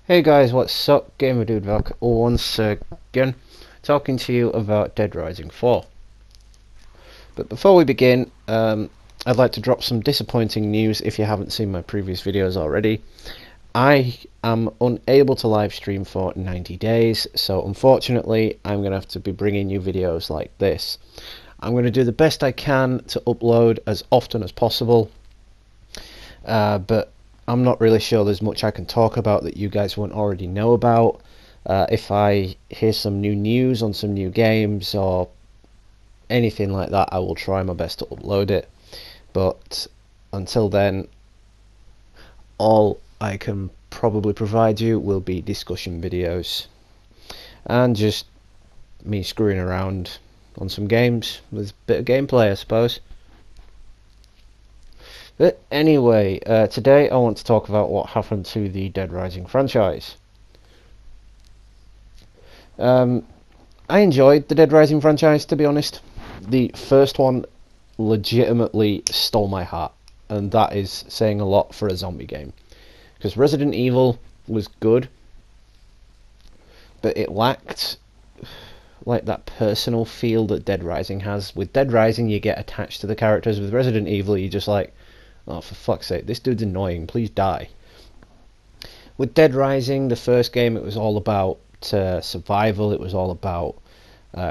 Hey guys, what's up? Gamer Dude back once again, talking to you about Dead Rising 4. But before we begin, I'd like to drop some disappointing news if you haven't seen my previous videos already. I am unable to live stream for 90 days, so unfortunately I'm going to have to be bringing you videos like this. I'm going to do the best I can to upload as often as possible, but I'm not really sure there's much I can talk about that you guys won't already know about. If I hear some new news on some new games or anything like that, I will try my best to upload it. But until then, all I can probably provide you will be discussion videos and just me screwing around on some games with a bit of gameplay, I suppose. But anyway, today I want to talk about what happened to the Dead Rising franchise. I enjoyed the Dead Rising franchise, to be honest. The first one legitimately stole my heart, and that is saying a lot for a zombie game. Because Resident Evil was good, but it lacked like that personal feel that Dead Rising has. With Dead Rising you get attached to the characters. With Resident Evil you're just like, oh, for fuck's sake, this dude's annoying, please die. With Dead Rising, the first game, it was all about survival, it was all about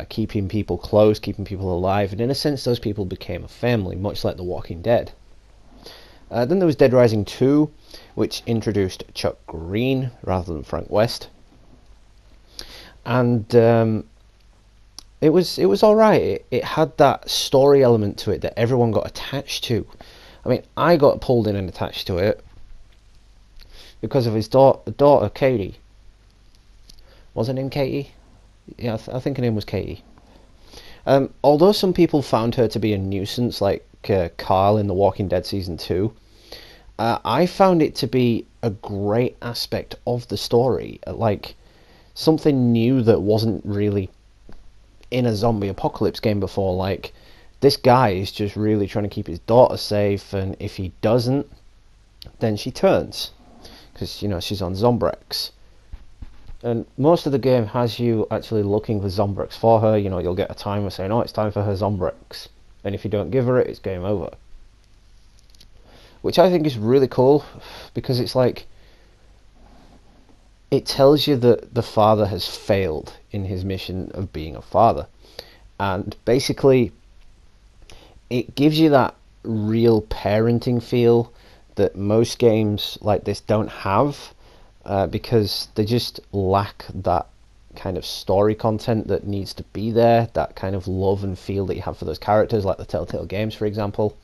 keeping people close, keeping people alive, and in a sense those people became a family, much like The Walking Dead. Then there was Dead Rising 2, which introduced Chuck Green rather than Frank West. And it was alright. It had that story element to it that everyone got attached to. I mean, I got pulled in and attached to it because of his daughter Katie. Was her name Katie? Yeah, I think her name was Katie. Although some people found her to be a nuisance, like Carl in The Walking Dead Season 2, I found it to be a great aspect of the story. Like, something new that wasn't really in a zombie apocalypse game before. Like, this guy is just really trying to keep his daughter safe, and if he doesn't, then she turns, because you know she's on Zombrex. And most of the game has you actually looking for Zombrex for her. You know, you'll get a timer saying, oh, it's time for her Zombrex, and if you don't give her it, it's game over. Which I think is really cool, because it's like, it tells you that the father has failed in his mission of being a father. And basically, it gives you that real parenting feel that most games like this don't have, because they just lack that kind of story content that needs to be there, that kind of love and feel that you have for those characters, like the Telltale games, for example.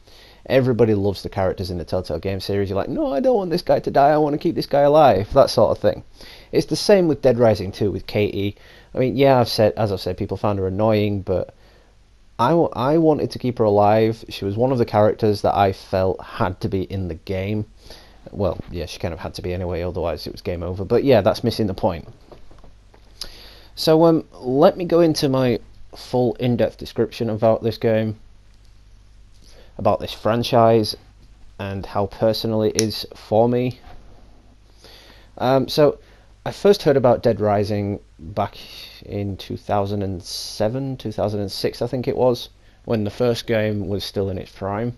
Everybody loves the characters in the Telltale game series. You're like, no, I don't want this guy to die, I want to keep this guy alive, that sort of thing. It's the same with Dead Rising 2 with Katie. I mean, yeah, as I've said, people found her annoying, but I wanted to keep her alive. She was one of the characters that I felt had to be in the game. Well, yeah, she kind of had to be anyway, otherwise it was game over. But yeah, that's missing the point. So let me go into my full in-depth description about this game, about this franchise, and how personal it is for me. So I first heard about Dead Rising back in 2007, 2006 I think it was, when the first game was still in its prime.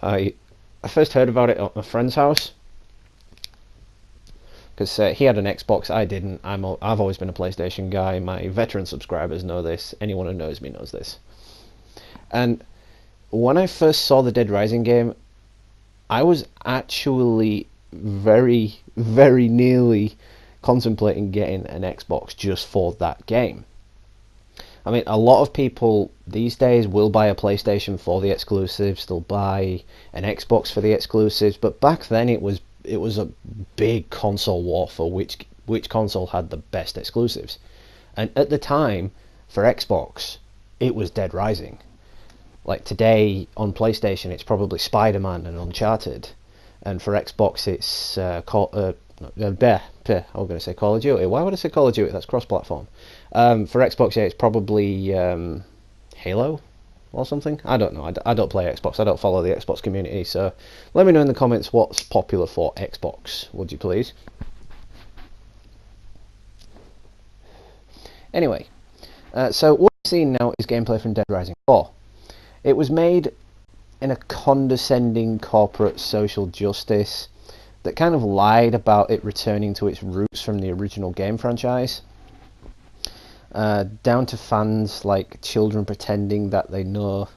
I first heard about it at my friend's house, because he had an Xbox, I didn't. I've always been a PlayStation guy. My veteran subscribers know this. Anyone who knows me knows this. And when I first saw the Dead Rising game, I was actually very, very nearly contemplating getting an Xbox just for that game. I mean, a lot of people these days will buy a PlayStation for the exclusives, they'll buy an Xbox for the exclusives, but back then it was a big console war for which console had the best exclusives. And at the time, for Xbox, it was Dead Rising. Like today on PlayStation, it's probably Spider-Man and Uncharted, and for Xbox, it's I was going to say Call of Duty. Why would I say Call of Duty? That's cross-platform. For Xbox, yeah, it's probably Halo or something. I don't know. I don't play Xbox. I don't follow the Xbox community. So let me know in the comments what's popular for Xbox, would you please? Anyway, so what we're seeing now is gameplay from Dead Rising 4. It was made in a condescending corporate social justice that kind of lied about it returning to its roots from the original game franchise. Down to fans like children pretending that they know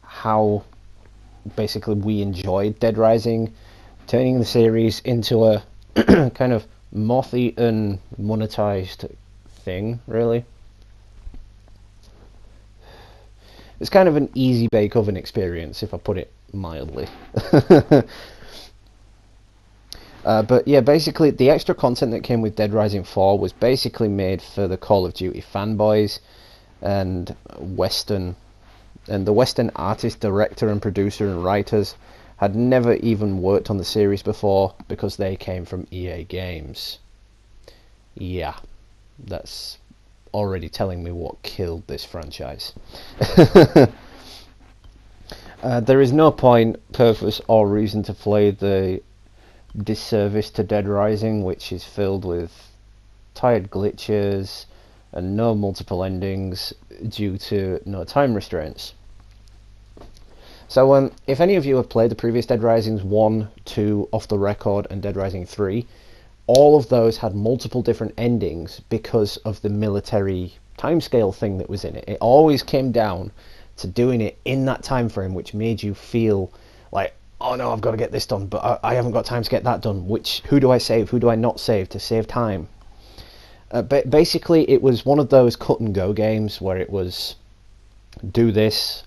how basically we enjoyed Dead Rising, turning the series into a kind of moth-eaten, monetized thing, really. It's kind of an easy bake oven experience, if I put it mildly. But yeah, basically the extra content that came with Dead Rising 4 was basically made for the Call of Duty fanboys and the Western artist, director and producer and writers had never even worked on the series before because they came from EA Games. Yeah, that's already telling me what killed this franchise. There is no point, purpose or reason to play the disservice to Dead Rising, which is filled with tired glitches and no multiple endings due to no time restraints. So if any of you have played the previous Dead Risings 1, 2, Off the Record and Dead Rising 3, all of those had multiple different endings because of the military timescale thing that was in it. It always came down to doing it in that time frame, which made you feel like, oh no, I've got to get this done, but I haven't got time to get that done. Who do I save? Who do I not save to save time? But basically, it was one of those cut and go games where it was do this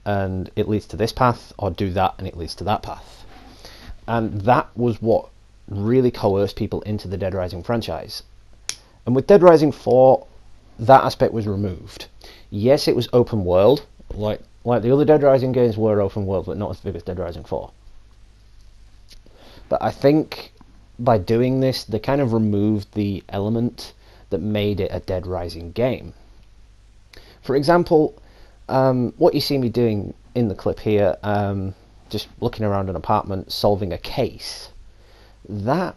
and it leads to this path, or do that and it leads to that path. And that was what really coerced people into the Dead Rising franchise. And with Dead Rising 4, that aspect was removed. Yes, it was open world, like the other Dead Rising games were open world, but not as big as Dead Rising 4. But I think by doing this, they kind of removed the element that made it a Dead Rising game. For example, what you see me doing in the clip here, just looking around an apartment, solving a case, that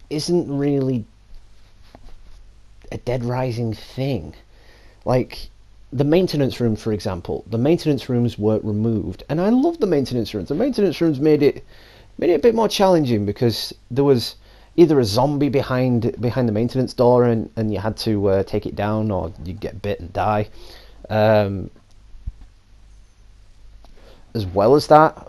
isn't really a Dead Rising thing. Like, the maintenance room, for example, the maintenance rooms were removed, and I love the maintenance rooms. The maintenance rooms made it a bit more challenging because there was either a zombie behind the maintenance door and you had to take it down, or you'd get bit and die. As well as that,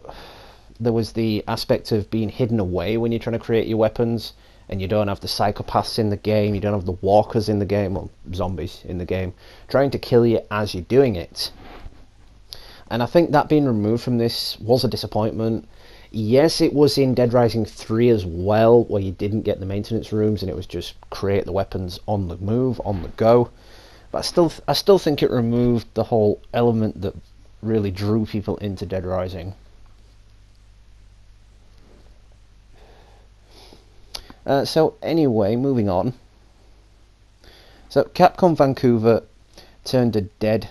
there was the aspect of being hidden away when you're trying to create your weapons, and you don't have the psychopaths in the game, you don't have the walkers in the game, or zombies in the game, trying to kill you as you're doing it. And I think that being removed from this was a disappointment. Yes, it was in Dead Rising 3 as well, where you didn't get the maintenance rooms and it was just create the weapons on the move, on the go. But I still think it removed the whole element that really drew people into Dead Rising. So anyway, moving on. So Capcom Vancouver turned a dead,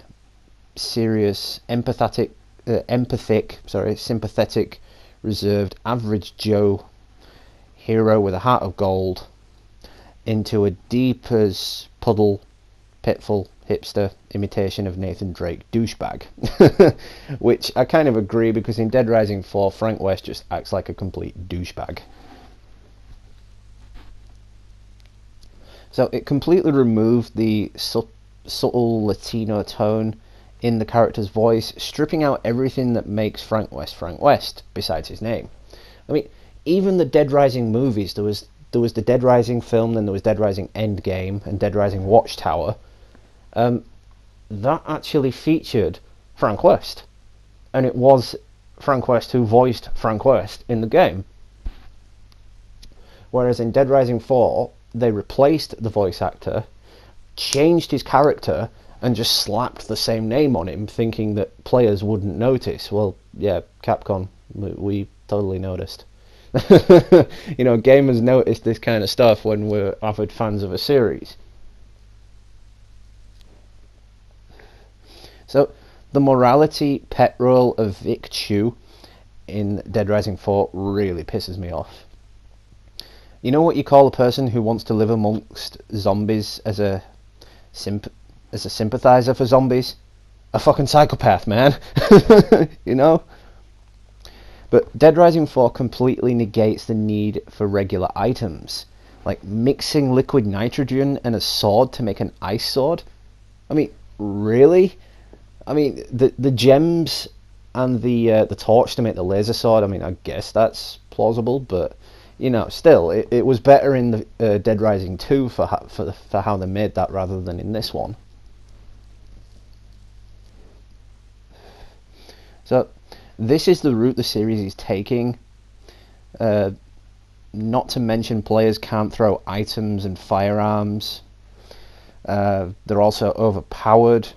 serious, sympathetic, reserved, average Joe hero with a heart of gold into a deep as puddle, pitful, hipster imitation of Nathan Drake douchebag. Which I kind of agree, because in Dead Rising 4, Frank West just acts like a complete douchebag. So it completely removed the subtle Latino tone in the character's voice, stripping out everything that makes Frank West, besides his name. I mean, even the Dead Rising movies, there was the Dead Rising film, then there was Dead Rising Endgame and Dead Rising Watchtower. That actually featured Frank West, and it was Frank West who voiced Frank West in the game. Whereas in Dead Rising 4, they replaced the voice actor, changed his character, and just slapped the same name on him, thinking that players wouldn't notice. Well, yeah, Capcom, we totally noticed. You know, gamers notice this kind of stuff when we're avid fans of a series. So the morality pet role of Vic Chu in Dead Rising 4 really pisses me off. You know what you call a person who wants to live amongst zombies as a sympathizer for zombies? A fucking psychopath, man. You know? But Dead Rising 4 completely negates the need for regular items. Like mixing liquid nitrogen and a sword to make an ice sword? I mean, really? I mean, the gems and the torch to make the laser sword, I mean, I guess that's plausible, but, you know, still, it was better in the Dead Rising 2 for how they made that rather than in this one. So, this is the route the series is taking. Not to mention players can't throw items and firearms. They're also overpowered.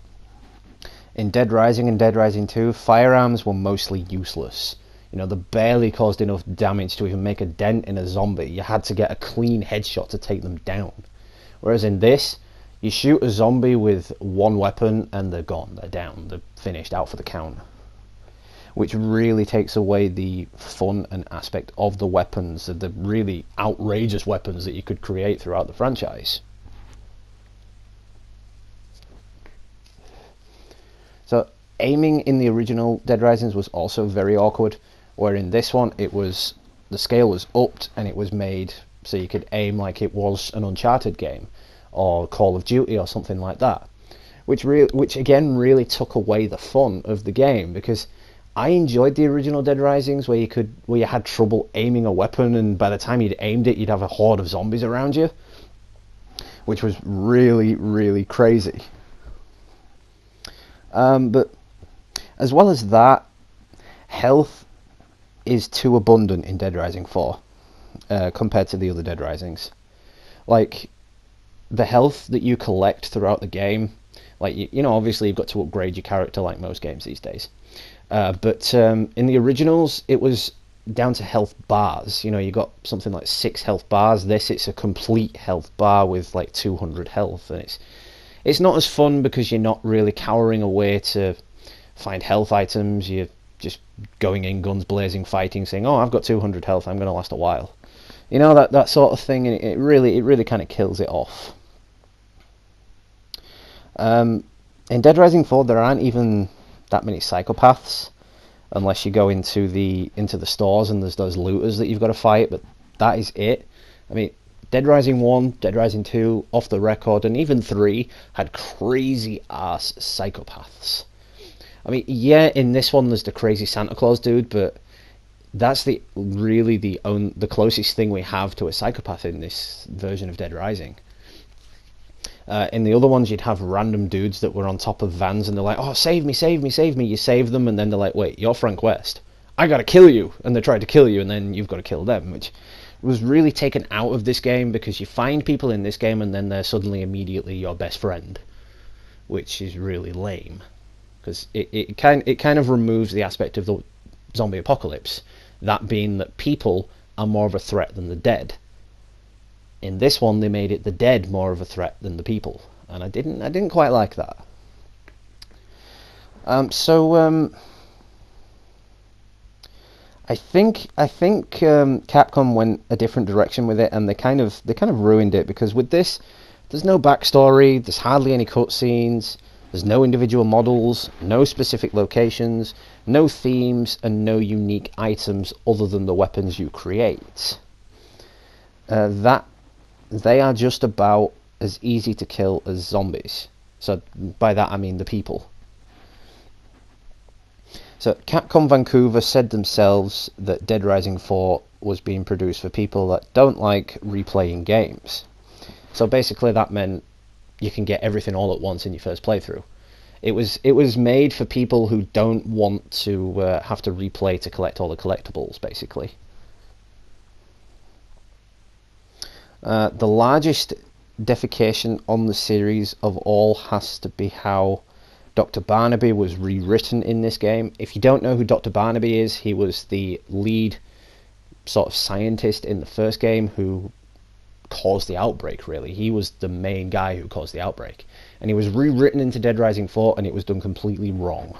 In Dead Rising and Dead Rising 2, firearms were mostly useless. You know, they barely caused enough damage to even make a dent in a zombie. You had to get a clean headshot to take them down. Whereas in this, you shoot a zombie with one weapon and they're gone, they're down, they're finished, out for the count. Which really takes away the fun and aspect of the weapons, the really outrageous weapons that you could create throughout the franchise. So aiming in the original Dead Risings was also very awkward, where in this one the scale was upped and it was made so you could aim like it was an Uncharted game or Call of Duty or something like that, which again really took away the fun of the game, because I enjoyed the original Dead Risings where you had trouble aiming a weapon, and by the time you'd aimed it you'd have a horde of zombies around you, which was really, really crazy. But as well as that, health is too abundant in Dead Rising 4 compared to the other Dead Risings. Like, the health that you collect throughout the game, like, you know, obviously you've got to upgrade your character like most games these days. But in the originals, it was down to health bars. You know, you got something like 6 health bars. It's a complete health bar with like 200 health, and it's not as fun because you're not really cowering away to find health items. You're just going in guns blazing, fighting, saying, "Oh, I've got 200 health. I'm going to last a while." You know, that sort of thing, and it really kind of kills it off. In Dead Rising 4, there aren't even that many psychopaths, unless you go into the stores and there's those looters that you've got to fight. But that is it. I mean, Dead Rising 1, Dead Rising 2, Off the Record, and even 3 had crazy ass psychopaths. I mean, yeah, in this one there's the crazy Santa Claus dude, but that's the closest thing we have to a psychopath in this version of Dead Rising. In the other ones, you'd have random dudes that were on top of vans, and they're like, "Oh, save me, save me, save me!" You save them, and then they're like, "Wait, you're Frank West. I gotta kill you!" And they try to kill you, and then you've got to kill them, which was really taken out of this game, because you find people in this game, and then they're suddenly immediately your best friend, which is really lame, because it kind of removes the aspect of the zombie apocalypse, that being that people are more of a threat than the dead. In this one, they made it the dead more of a threat than the people, and I didn't quite like that. I think Capcom went a different direction with it, and they kind of ruined it, because with this, there's no backstory, there's hardly any cutscenes, there's no individual models, no specific locations, no themes, and no unique items other than the weapons you create. They are just about as easy to kill as zombies. So by that I mean the people. So Capcom Vancouver said themselves that Dead Rising 4 was being produced for people that don't like replaying games. So basically that meant you can get everything all at once in your first playthrough. It was made for people who don't want to have to replay to collect all the collectibles, basically. The largest defecation on the series of all has to be how Dr. Barnaby was rewritten in this game. If you don't know who Dr. Barnaby is, he was the lead sort of scientist in the first game who caused the outbreak, really. He was the main guy who caused the outbreak. and he was rewritten into Dead Rising 4, and it was done completely wrong.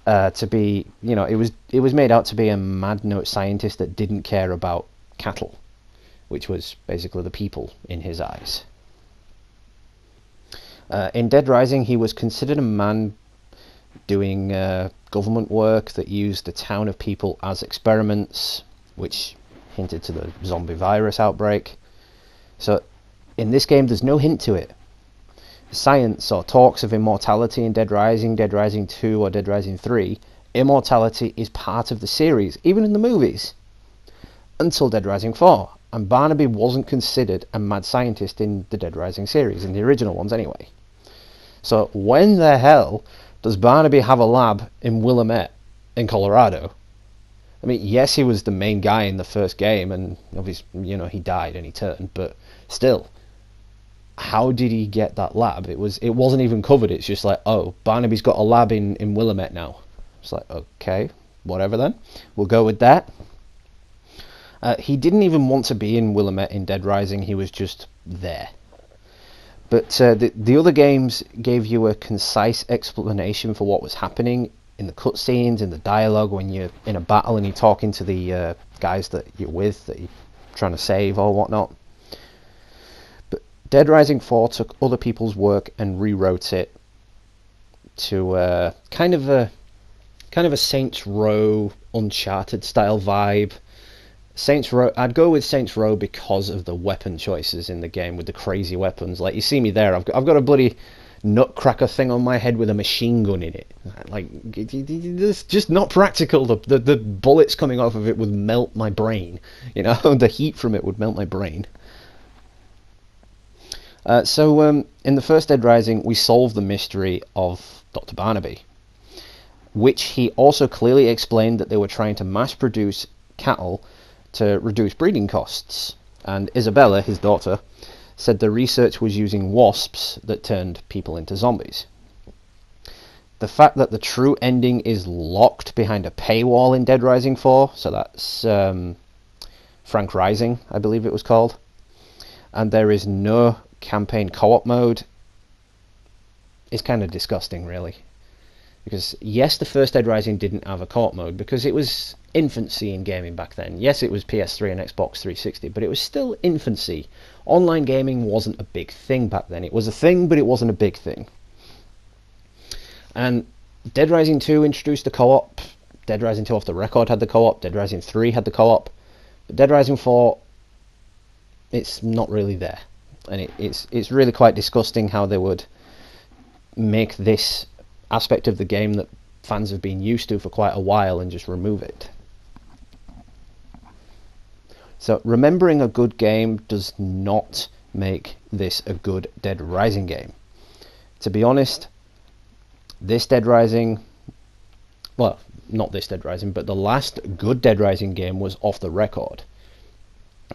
To be, it was made out to be a mad note scientist that didn't care about cattle, which was basically the people in his eyes. In Dead Rising, he was considered a man doing government work that used the town of people as experiments, which hinted to the zombie virus outbreak. So in this game, there's no hint to it. Science or talks of immortality in Dead Rising 2 or Dead Rising 3, immortality is part of the series, even in the movies, until Dead Rising 4, and Barnaby wasn't considered a mad scientist in the Dead Rising series, in the original ones anyway. So when the hell does Barnaby have a lab in Willamette in Colorado? I mean, yes, he was the main guy in the first game, and obviously, he died and he turned, but still, how did he get that lab? It wasn't even covered. It's just like, oh, Barnaby's got a lab in Willamette now. It's like, okay, whatever then. We'll go with that. He didn't even want to be in Willamette in Dead Rising. He was just there. But the other games gave you a concise explanation for what was happening in the cutscenes, in the dialogue, when you're in a battle and you're talking to the guys that you're with, that you're trying to save or whatnot. Dead Rising 4 took other people's work and rewrote it to kind of a Saints Row Uncharted style vibe. Saints Row, I'd go with Saints Row because of the weapon choices in the game with the crazy weapons. Like, you see me there, I've got a bloody nutcracker thing on my head with a machine gun in it. Like, it's just not practical. The bullets coming off of it would melt my brain. The heat from it would melt my brain. So in the first Dead Rising, we solved the mystery of Dr. Barnaby, which he also clearly explained that they were trying to mass produce cattle to reduce breeding costs. And Isabella, his daughter, said the research was using wasps that turned people into zombies. The fact that the true ending is locked behind a paywall in Dead Rising 4, so that's Frank Rising, I believe it was called, and there is no campaign co-op mode, is kind of disgusting, really. Because yes, the first Dead Rising didn't have a co-op mode because it was infancy in gaming back then. Yes, it was PS3 and Xbox 360, but it was still infancy. Online gaming wasn't a big thing back then. It was a thing, but it wasn't a big thing. And Dead Rising 2 introduced the co-op. Dead Rising 2 off the record had the co-op. Dead Rising 3 had the co-op. But Dead Rising 4, it's not really there. And it's really quite disgusting how they would make this aspect of the game that fans have been used to for quite a while and just remove it. So remembering a good game does not make this a good Dead Rising game. To be honest, this Dead Rising, well, not this Dead Rising, but the last good Dead Rising game was off the record.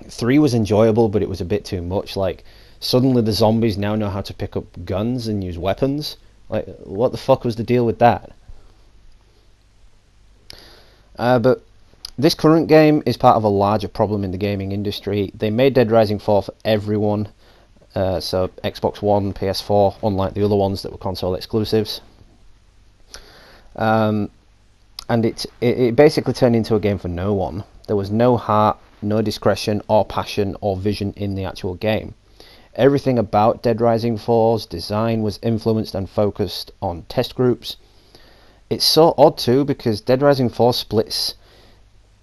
3 was enjoyable, but it was a bit too much. Like, suddenly the zombies now know how to pick up guns and use weapons. Like, what the fuck was the deal with that? But this current game is part of a larger problem in the gaming industry. They made Dead Rising 4 for everyone. So Xbox One, PS4, unlike the other ones that were console exclusives. And it basically turned into a game for no one. There was no heart, no discretion or passion or vision in the actual game. Everything about Dead Rising 4's design was influenced and focused on test groups. It's so odd too, because Dead Rising 4 splits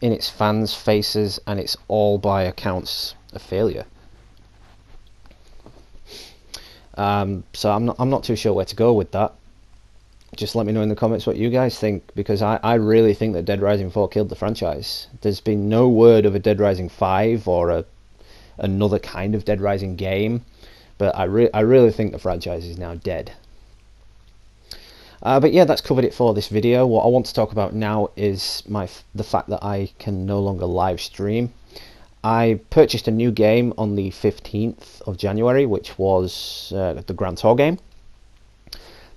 in its fans' faces, and it's all by accounts a failure. So I'm not too sure where to go with that. Just let me know in the comments what you guys think, because I really think that Dead Rising 4 killed the franchise. There's been no word of a Dead Rising 5 or another kind of Dead Rising game, but I really think the franchise is now dead. But yeah, that's covered it for this video. What I want to talk about now is the fact that I can no longer live stream. I purchased a new game on the 15th of January, which was the Grand Tour game.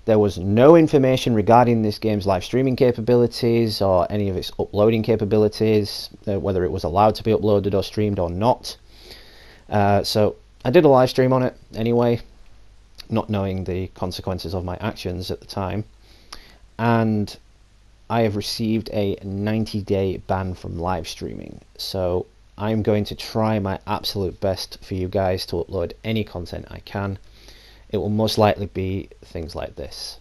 There was no information regarding this game's live streaming capabilities or any of its uploading capabilities, whether it was allowed to be uploaded or streamed or not. So I did a live stream on it anyway. not knowing the consequences of my actions at the time, and I have received a 90-day ban from live streaming. So I'm going to try my absolute best for you guys to upload any content I can. It will most likely be things like this.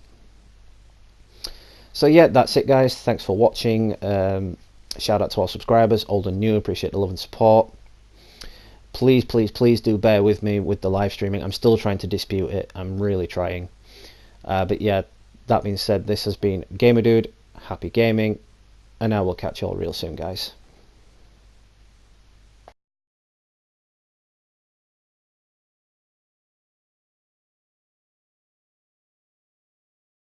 So yeah, that's it guys, thanks for watching. Shout out to all subscribers, old and new, appreciate the love and support. Please do bear with me with the live streaming. I'm still trying to dispute it, I'm really trying. But yeah, that being said, this has been Gamer Dude, happy gaming, and I will catch you all real soon guys.